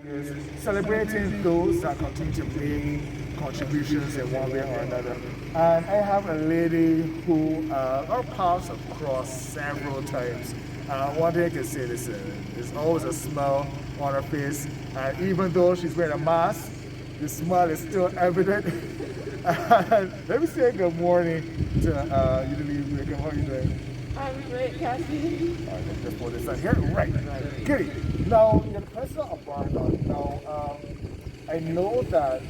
Is celebrating those that continue to make contributions in one way or another. And I have a lady who our paths have crossed several times. One thing I can say is there's always a smile on her face, and even though she's wearing a mask, the smile is still evident. And let me say good morning to Eudalee Wickham. How are you doing? I'm great, Cassie. Alright, let's just put this on here. Right. Kitty. Now, you're the president of BARNOD. Now, I know that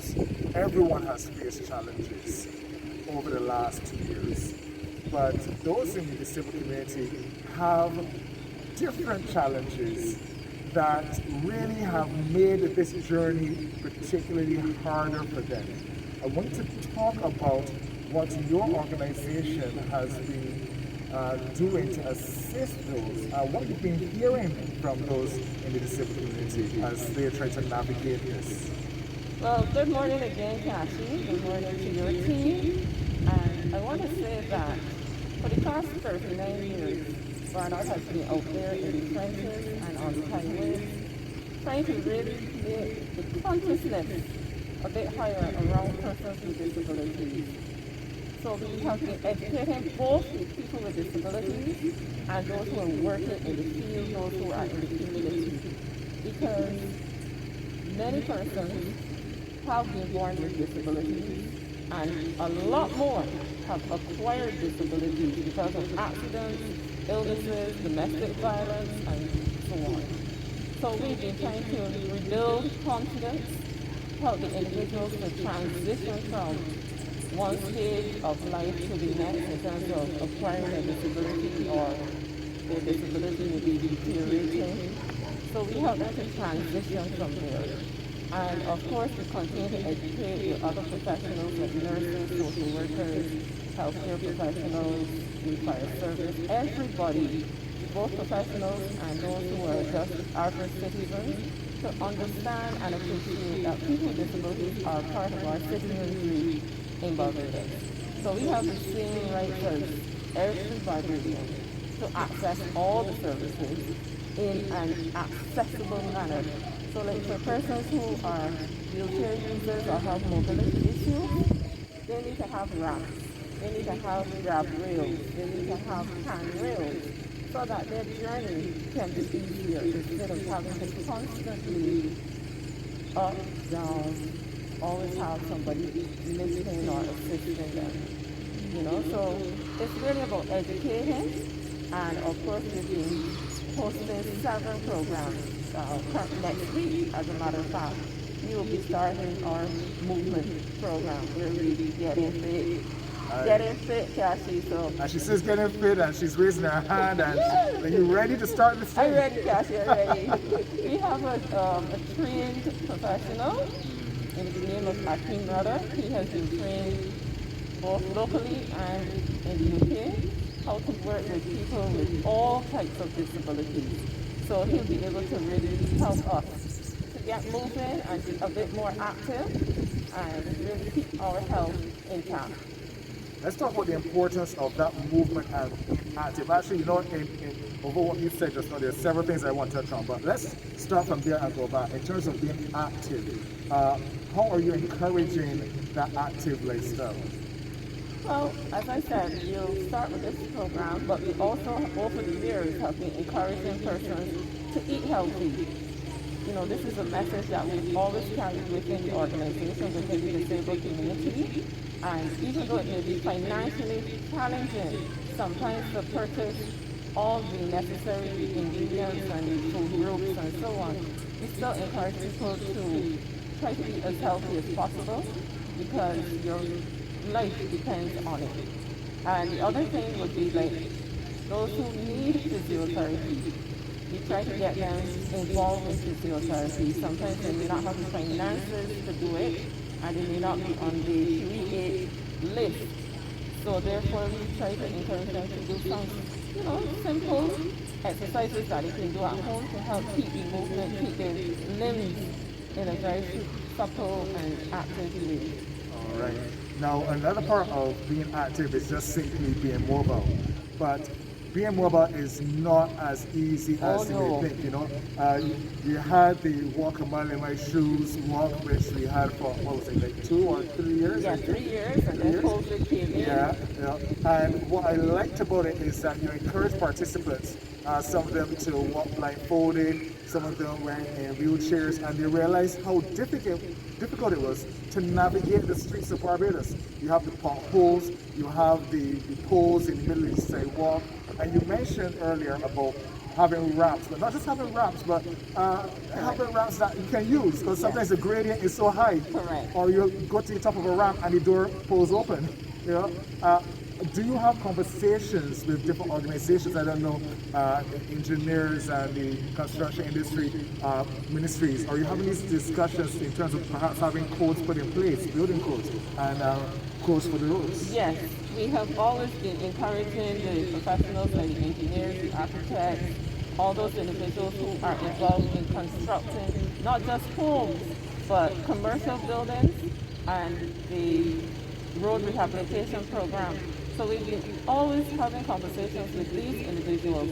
everyone has faced challenges over the last 2 years, but those in the disabled community have different challenges that really have made this journey particularly harder for them. I want to talk about what your organization has been doing to assist those, what you've been hearing from those in the disabled community as they try to navigate this. Well, good morning again, Cassie. Good morning to your team. And I want to say that for the past 39 years, BARNOD has been out there in the trenches and on the highways, trying to really make the consciousness a bit higher around persons with disabilities. So we have been educating both the people with disabilities and those who are working in the field, those who are in the community. Because many persons have been born with disabilities and a lot more have acquired disabilities because of accidents, illnesses, domestic violence, and so on. So we've been trying to rebuild confidence, help the individuals to transition from one stage of life to the next in terms of acquiring a disability or their disability may be deteriorating. So we help them to transition from there. And of course, we continue to educate the other professionals like nurses, social workers, healthcare professionals, the fire service, everybody, both professionals and those who are just average citizens, to understand and appreciate that people with disabilities are part of our citizenry in Barbados. So we have the same rights as every Barbadian to access all the services in an accessible manner. So like for persons who are wheelchair users or have mobility issues, they need to have ramps, they need to have grab rails, they need to have handrails, so that their journey can be easier instead of having to constantly up, down, always have somebody listening or assisting them. You know, so it's really about educating, and of course we've been hosting several programs. Next week, as a matter of fact, we will be starting our movement program where we be getting fit, Cassie. So and she says getting fit, and she's raising her hand, and are you ready to start this thing? I'm ready, Cassie, I'm ready. We have a trained professional in the name of Ashby. He has been trained both locally and in the UK how to work with people with all types of disabilities. So he'll be able to really help us to get moving and be a bit more active and really keep our health intact. Let's talk about the importance of that movement and being active. Actually, you know, over what you said just now, there are several things I want to touch on, but let's start from there and go back. In terms of being active, how are you encouraging that active lifestyle? Well, as I said, you'll start with this program, but we also, over the years, have been encouraging persons to eat healthy. You know, this is a message that we've always carried within the organization, within the disabled community. And even though it may be financially challenging, sometimes to purchase all the necessary ingredients and food groups and so on, we still encourage people to try to be as healthy as possible because your life depends on it. And the other thing would be like those who need physiotherapy. We try to get them involved in physiotherapy. Sometimes they may not have the finances to do it, and they may not be on the 3A list. So therefore, we try to encourage them to do some, you know, simple exercises that they can do at home to help keep the movement, keep their limbs in a very supple and active way. All right. Now, another part of being active is just simply being mobile. But being mobile is not as easy as you no. may think, you know. You had the walk a mile in my shoes walk, which we had for, what was it, like 2 or 3 years? Yeah, 3 years, and then COVID came in. Yeah, yeah. And what I liked about it is that you encourage participants, some of them to walk blindfolded, some of them were in wheelchairs, and they realized how difficult it was to navigate the streets of Barbados. You have the potholes, you have the poles in the middle of the sidewalk, and you mentioned earlier about having ramps, but not just having ramps, but having ramps that you can use, because sometimes the gradient is so high. Correct. Or you go to the top of a ramp and the door pulls open. You know? Do you have conversations with different organizations? I don't know, engineers and the construction industry ministries. Are you having these discussions in terms of perhaps having codes put in place, building codes, and codes for the roads? Yes, we have always been encouraging the professionals like the engineers, the architects, all those individuals who are involved in constructing not just homes, but commercial buildings and the road rehabilitation program. So we've been always having conversations with these individuals,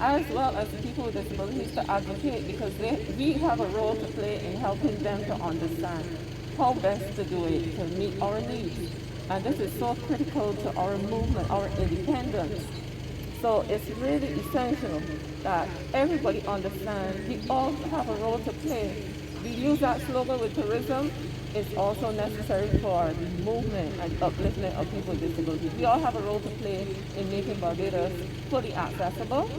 as well as people with disabilities, to advocate, because we have a role to play in helping them to understand how best to do it to meet our needs. And this is so critical to our movement, our independence. So it's really essential that everybody understands we all have a role to play. We use that slogan with tourism. It's also necessary for the movement and upliftment of people with disabilities. We all have a role to play in making Barbados fully accessible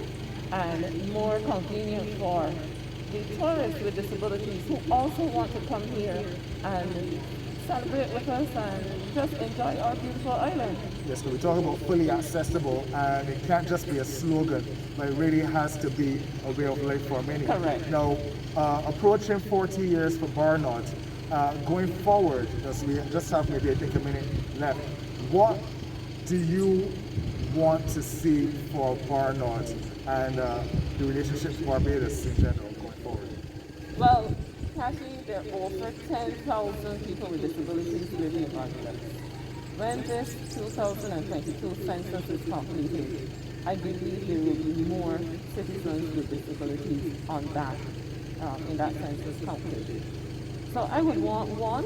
and more convenient for the tourists with disabilities who also want to come here and celebrate with us and just enjoy our beautiful island. Yes, but we talk about fully accessible, and it can't just be a slogan, but it really has to be a way of life for many. Correct. Now, approaching 40 years for BARNOD, going forward, because we just have maybe I think a minute left, what do you want to see for BARNOD and the relationship to Barbados in general going forward? Well, Ashby, there are over 10,000 people with disabilities living in Barbados. When this 2022 census is completed, I believe there will be more citizens with disabilities on that, in that census completed. So I would want, one,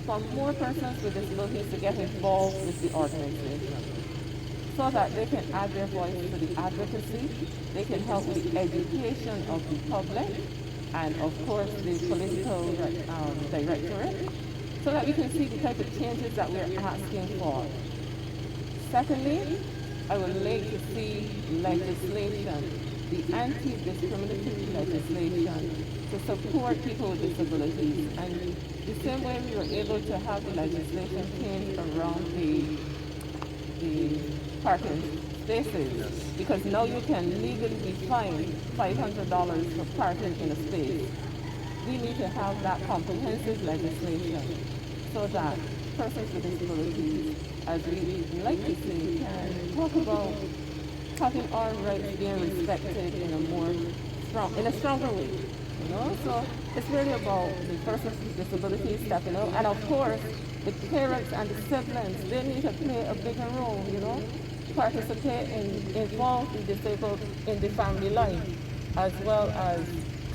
for more persons with disabilities to get involved with the organization so that they can add their voice to the advocacy, they can help with the education of the public, and of course the political directorate, so that we can see the type of changes that we're asking for. Secondly, I would like to see legislation, the anti-discriminatory legislation, to support people with disabilities. And the same way we were able to have the legislation change around the parking spaces, because now you can legally be fined $500 for parking in a space. We need to have that comprehensive legislation so that persons with disabilities, as we like to say, can talk about having our rights being respected in a stronger way. You know, so it's really about the persons with disabilities stepping up, and of course, the parents and the siblings, they need to play a bigger role, you know, participate and involve the disabled in the family life, as well as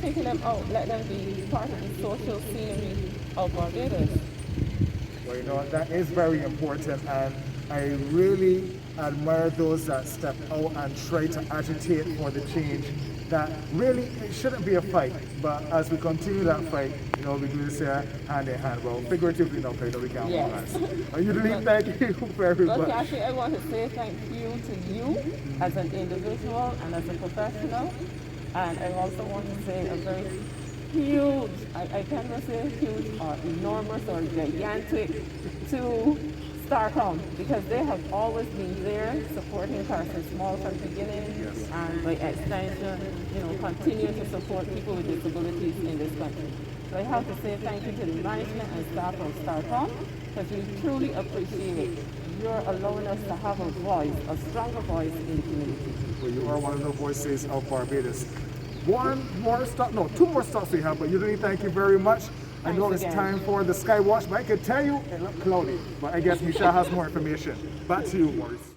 taking them out, let them be part of the social scenery of Barbados. Well, you know, that is very important, and I really admire those that step out and try to agitate for the change. That really, it shouldn't be a fight, but as we continue that fight, you know, we do this hand in hand. Well, figuratively, no, okay, no, we can't. Yes. Eudalee, thank you very much. But actually, I want to say thank you to you as an individual and as a professional, and I also want to say a very huge, I cannot say huge or enormous or gigantic to Starcom, because they have always been there supporting Carson Small from the beginning, Yes. and by extension, you know, continue to support people with disabilities in this country. So I have to say thank you to the management and staff of Starcom, because we truly appreciate your allowing us to have a voice, a stronger voice in the community. Well, you are one of the voices of Barbados. One more stop, no, 2 more stops we have, but Eudalee, thank you very much. I know it's time for the sky watch, but I can tell you it looked cloudy. But I guess Michelle has more information. Back to you, Maurice.